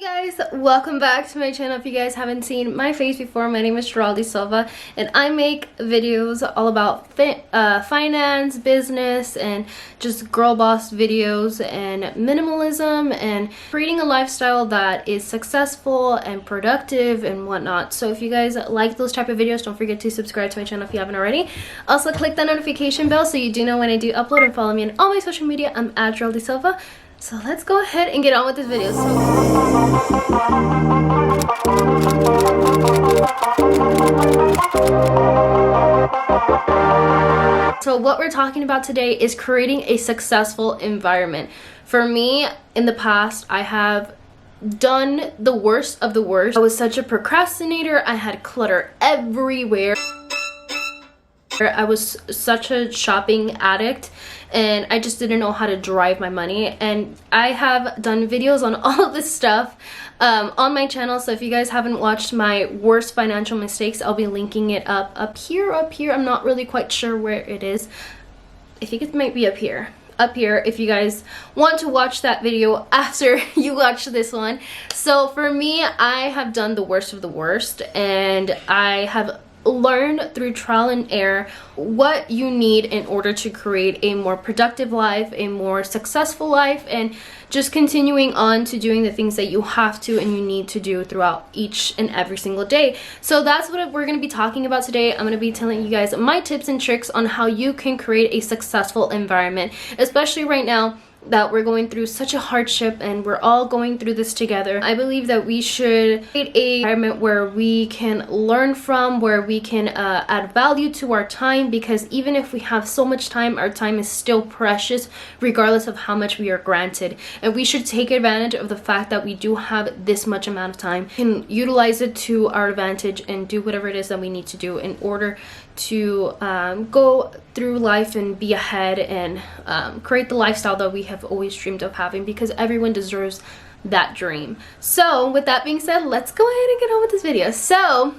Hey guys, welcome back to my channel. If you guys haven't seen my face before, my name is Geraldi Silva and I make videos all about finance, business, and just girl boss videos and minimalism and creating a lifestyle that is successful and productive and whatnot. So if you guys like those type of videos, don't forget to subscribe to my channel if you haven't already. Also click that notification bell so you do know when I do upload, and follow me on all my social media. I'm at Geraldi Silva. So let's go ahead and get on with this video. So what we're talking about today is creating a successful environment. For me, in the past, I have done the worst of the worst. I was such a procrastinator. I had clutter everywhere. I was such a shopping addict and I just didn't know how to drive my money, and I have done videos on all of this stuff on my channel. So if you guys haven't watched my worst financial mistakes, I'll be linking it up here. I'm not really quite sure where it is. I think it might be up here if you guys want to watch that video after you watch this one. So for me, I have done the worst of the worst, and I have learn through trial and error what you need in order to create a more productive life, a more successful life, and just continuing on to doing the things that you have to and you need to do throughout each and every single day. So that's what we're going to be talking about today. I'm going to be telling you guys my tips and tricks on how you can create a successful environment, especially right now that we're going through such a hardship and we're all going through this together. I believe that we should create an environment where we can learn from, where we can add value to our time, because even if we have so much time, our time is still precious regardless of how much we are granted, and we should take advantage of the fact that we do have this much amount of time and utilize it to our advantage and do whatever it is that we need to do in order to go through life and be ahead and create the lifestyle that we have always dreamed of having, because everyone deserves that dream. So with that being said, let's go ahead and get on with this video. So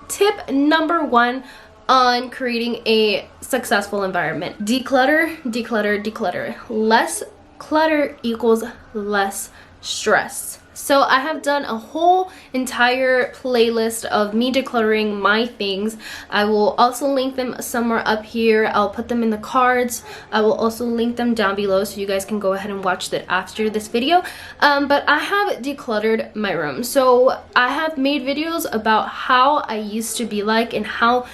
tip number one on creating a successful environment: declutter, declutter, declutter. Less clutter equals less stress. So I have done a whole entire playlist of me decluttering my things. I will also link them somewhere up here. I'll put them in the cards. I will also link them down below so you guys can go ahead and watch that after this video. But I have decluttered my room. So I have made videos about how I used to be like and how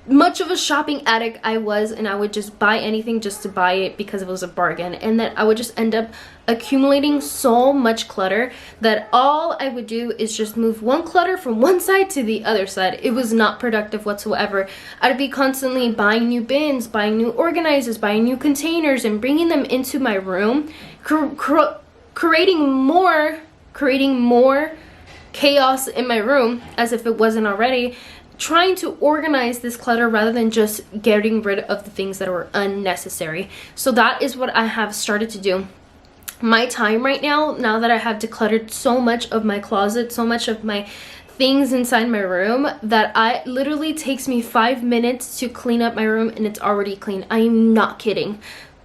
much of a shopping addict I was, and I would just buy anything just to buy it because it was a bargain, and then I would just end up accumulating so much clutter that all I would do is just move one clutter from one side to the other side. It was not productive whatsoever. I'd be constantly buying new bins, buying new organizers, buying new containers, and bringing them into my room, creating more chaos in my room as if it wasn't already, trying to organize this clutter rather than just getting rid of the things that were unnecessary. So that is what I have started to do. My time right now that I have decluttered so much of my closet, so much of my things inside my room, that I literally takes me 5 minutes to clean up my room and it's already clean. I am not kidding.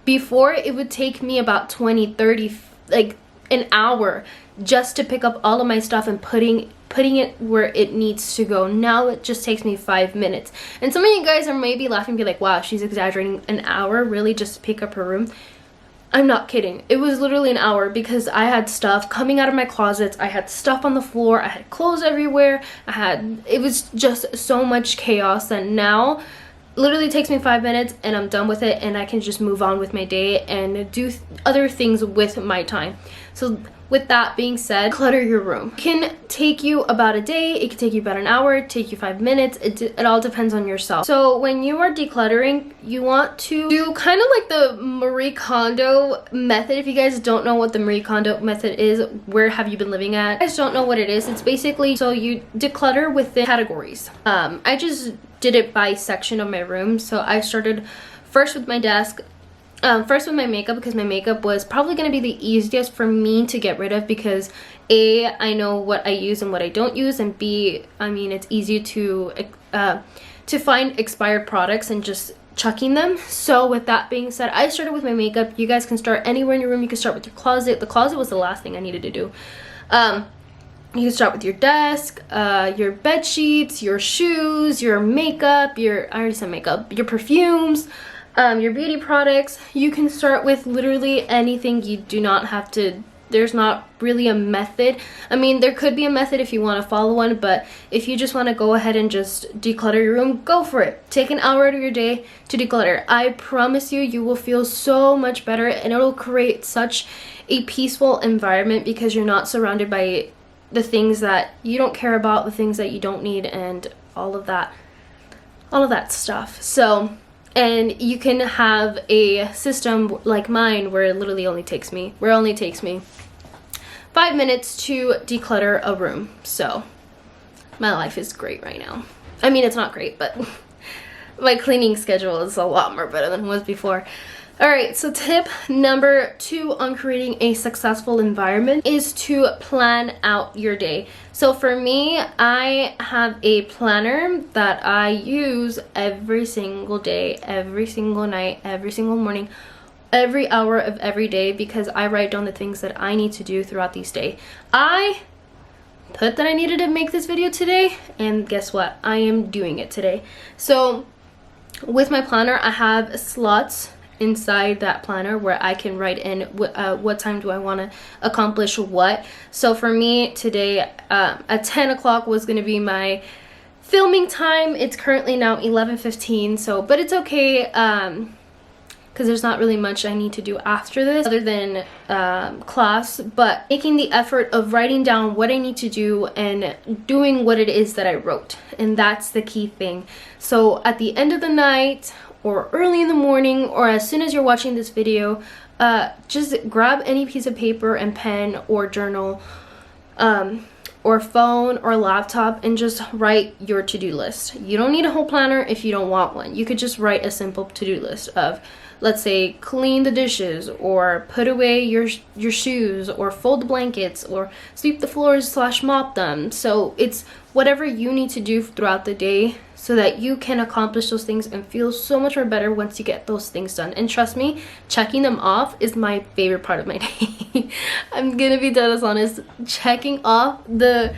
Before, it would take me about 20, 30, like an hour just to pick up all of my stuff and putting it where it needs to go. Now it just takes me 5 minutes. And some of you guys are maybe laughing and be like, wow, she's exaggerating. An hour really just to pick up her room? I'm not kidding. It was literally an hour because I had stuff coming out of my closets. I had stuff on the floor. I had clothes everywhere. It was just so much chaos that now literally takes me 5 minutes and I'm done with it, and I can just move on with my day and do other things with my time. So with that being said, clutter your room. It can take you about a day, it can take you about an hour, take you 5 minutes. It all depends on yourself. So when you are decluttering, you want to do kind of like the Marie Kondo method. If you guys don't know what the Marie Kondo method is, where have you been living at? If you guys don't know what it is, it's basically, so you declutter within categories. I just did it by section of my room. So I started first with my desk, first with my makeup, because my makeup was probably going to be the easiest for me to get rid of, because A, I know what I use and what I don't use, and B, I mean, it's easy to find expired products and just chucking them. So with that being said, I started with my makeup. You guys can start anywhere in your room. You can start with your closet. The closet was the last thing I needed to do. You can start with your desk, your bed sheets, your shoes, your makeup, I already said makeup, your perfumes, your beauty products. You can start with literally anything. You do not have to, there's not really a method. I mean, there could be a method if you want to follow one, but if you just want to go ahead and just declutter your room, go for it. Take an hour out of your day to declutter. I promise you, you will feel so much better, and it'll create such a peaceful environment because you're not surrounded by the things that you don't care about, the things that you don't need, and all of that stuff. So, and you can have a system like mine where it literally only takes me 5 minutes to declutter a room. So my life is great right now. I mean, it's not great, but my cleaning schedule is a lot more better than it was before. All right, so tip number 2 on creating a successful environment is to plan out your day. So for me, I have a planner that I use every single day, every single night, every single morning, every hour of every day, because I write down the things that I need to do throughout these days. I put that I needed to make this video today, and guess what? I am doing it today. So with my planner, I have slots inside that planner where I can write in what time do I want to accomplish what. So for me today, at 10 o'clock was going to be my filming time. It's currently now 11:15, so but it's okay because there's not really much I need to do after this other than class, but making the effort of writing down what I need to do and doing what it is that I wrote, and that's the key thing. So at the end of the night or early in the morning, or as soon as you're watching this video, just grab any piece of paper and pen or journal or phone or laptop and just write your to-do list. You don't need a whole planner if you don't want one. You could just write a simple to-do list of, let's say, clean the dishes, or put away your shoes, or fold the blankets, or sweep the floors / mop them. So it's whatever you need to do throughout the day so that you can accomplish those things and feel so much more better once you get those things done. And trust me, checking them off is my favorite part of my day. I'm gonna be dead as honest. Checking off the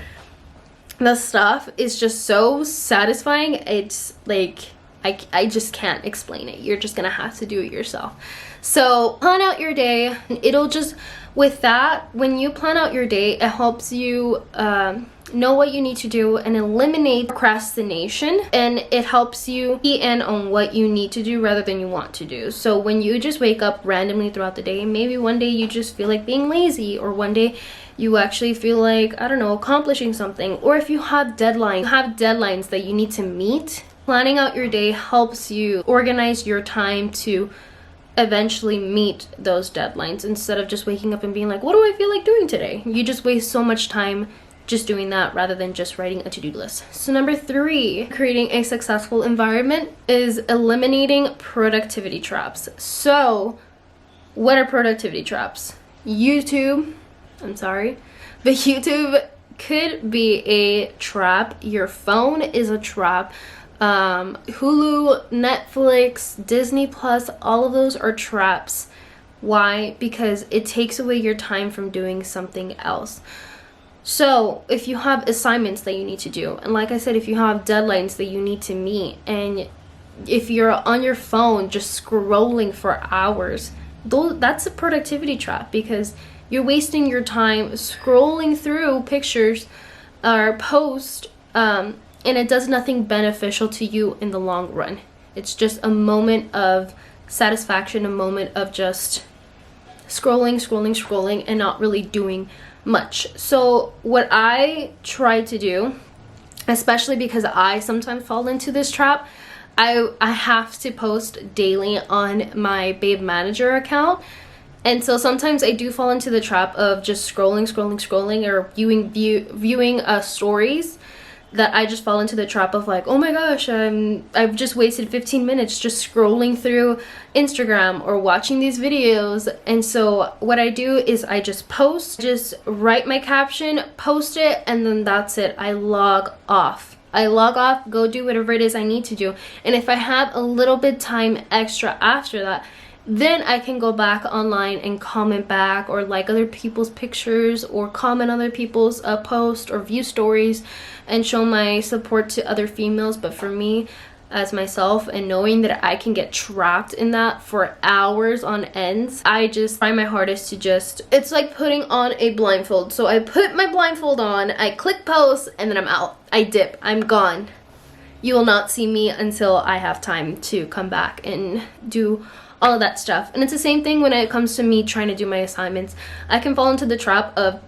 stuff is just so satisfying. It's like, I just can't explain it. You're just gonna have to do it yourself. So plan out your day. It'll just, with that, when you plan out your day, it helps you know what you need to do and eliminate procrastination, and it helps you key in on what you need to do rather than you want to do. So when you just wake up randomly throughout the day, maybe one day you just feel like being lazy, or one day you actually feel like, I don't know, accomplishing something, or if you have deadlines that you need to meet, planning out your day helps you organize your time to eventually meet those deadlines, instead of just waking up and being like, what do I feel like doing today? You just waste so much time just doing that rather than just writing a to-do list. So number 3, creating a successful environment, is eliminating productivity traps. So what are productivity traps? YouTube could be a trap. Your phone is a trap. Hulu, Netflix, Disney Plus, all of those are traps. Why? Because it takes away your time from doing something else. So if you have assignments that you need to do, and like I said, if you have deadlines that you need to meet, and if you're on your phone just scrolling for hours, that's a productivity trap, because you're wasting your time scrolling through pictures or posts, and it does nothing beneficial to you in the long run. It's just a moment of satisfaction, a moment of just scrolling and not really doing much. So what I try to do, especially because I sometimes fall into this trap, I have to post daily on my Babe Manager account. And so sometimes I do fall into the trap of just scrolling or viewing stories, that I just fall into the trap of like, oh my gosh, I've just wasted 15 minutes just scrolling through Instagram or watching these videos. And so what I do is I just post, just write my caption, post it, and then that's it. I log off, go do whatever it is I need to do. And if I have a little bit time extra after that, then I can go back online and comment back or like other people's pictures or comment other people's posts or view stories and show my support to other females. But for me as myself, and knowing that I can get trapped in that for hours on ends, I just try my hardest to just, it's like putting on a blindfold. So I put my blindfold on, I click post, and then I'm out. I dip, I'm gone. You will not see me until I have time to come back and do all of that stuff. And it's the same thing when it comes to me trying to do my assignments. I can fall into the trap of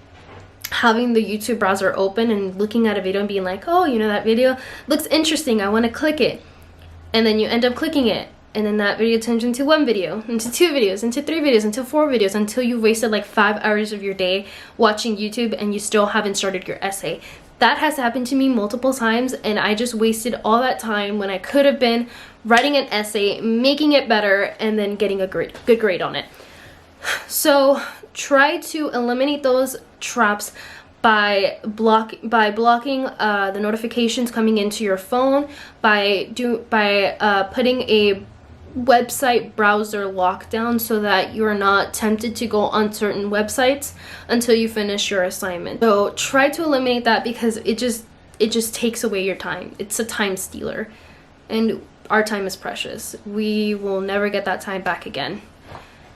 having the YouTube browser open and looking at a video and being like, oh, you know, that video looks interesting, I want to click it. And then you end up clicking it, and then that video turns into one video, into 2 videos, into 3 videos, into 4 videos, until you've wasted like 5 hours of your day watching YouTube and you still haven't started your essay. That has happened to me multiple times, and I just wasted all that time when I could have been writing an essay, making it better, and then getting a good grade on it. So try to eliminate those traps by blocking the notifications coming into your phone, by putting a website browser lockdown so that you're not tempted to go on certain websites until you finish your assignment. So try to eliminate that, because it just takes away your time. It's a time stealer, and our time is precious. We will never get that time back again,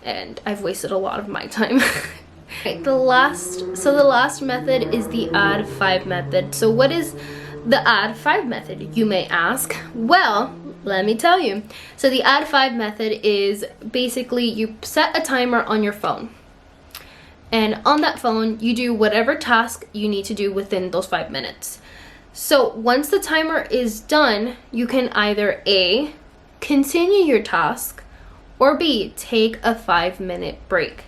and I've wasted a lot of my time. Okay, the last method is the add 5 method. So what is the add 5 method, you may ask? Well, let me tell you. So the add 5 method is basically you set a timer on your phone, and on that phone you do whatever task you need to do within those 5 minutes. So once the timer is done, you can either A, continue your task, or B, take a 5-minute break.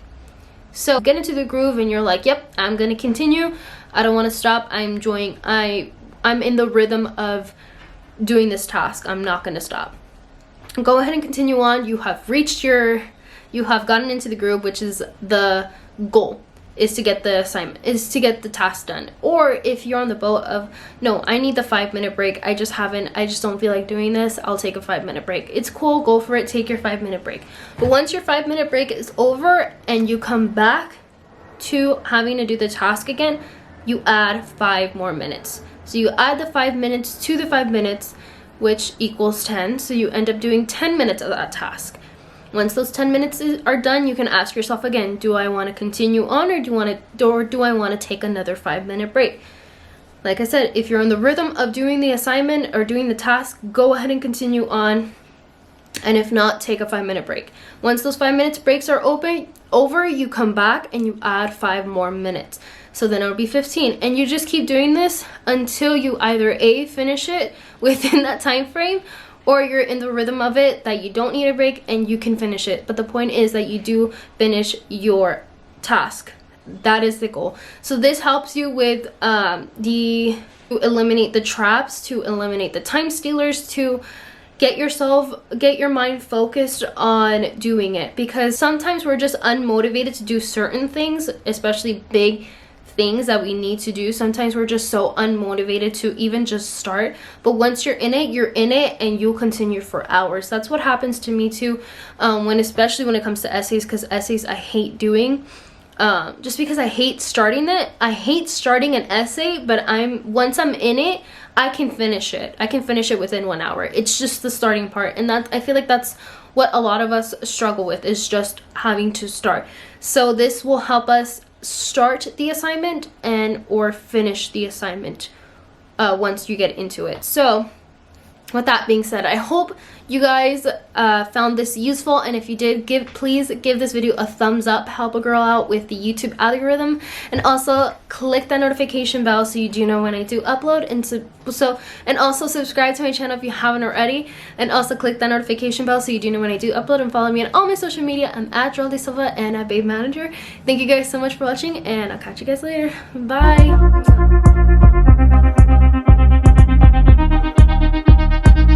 So get into the groove and you're like, yep, I'm gonna continue, I don't want to stop, I'm in the rhythm of doing this task, I'm not gonna stop. Go ahead and continue on. You have gotten into the groove, which is the goal, is to get the assignment, is to get the task done. Or if you're on the boat of, no, I need the 5-minute break, I just don't feel like doing this, I'll take a 5-minute break. It's cool, go for it, take your 5-minute break. But once your 5-minute break is over and you come back to having to do the task again, you add 5 more minutes. So you add the 5 minutes to the 5 minutes, which equals 10. So you end up doing 10 minutes of that task. Once those 10 minutes are done, you can ask yourself again, do I want to continue on, or do I want to take another 5-minute break? Like I said, if you're in the rhythm of doing the assignment or doing the task, go ahead and continue on. And if not, take a 5-minute break. Once those 5 minutes breaks are over, you come back and you add 5 more minutes. So then it'll be 15. And you just keep doing this until you either A, finish it within that time frame, or you're in the rhythm of it that you don't need a break and you can finish it. But the point is that you do finish your task. That is the goal. So this helps you with to eliminate the traps, to eliminate the time stealers, to get your mind focused on doing it. Because sometimes we're just unmotivated to do certain things, especially big things that we need to do. Sometimes we're just so unmotivated to even just start, but once you're in it and you'll continue for hours. That's what happens to me too, especially when it comes to essays, because essays I hate doing, just because I hate starting it. I hate starting an essay, but once I'm in it, I can finish it. I can finish it within 1 hour. It's just the starting part, and that, I feel like that's what a lot of us struggle with, is just having to start. So this will help us start the assignment or finish the assignment once you get into it. So with that being said, I hope you guys found this useful, and if you did, please give this video a thumbs up, help a girl out with the YouTube algorithm, and also click that notification bell so you do know when I do upload, and also subscribe to my channel if you haven't already, and also click that notification bell so you do know when I do upload, and follow me on all my social media. I'm at Geraldine Silva and at Babe Manager. Thank you guys so much for watching, and I'll catch you guys later. Bye.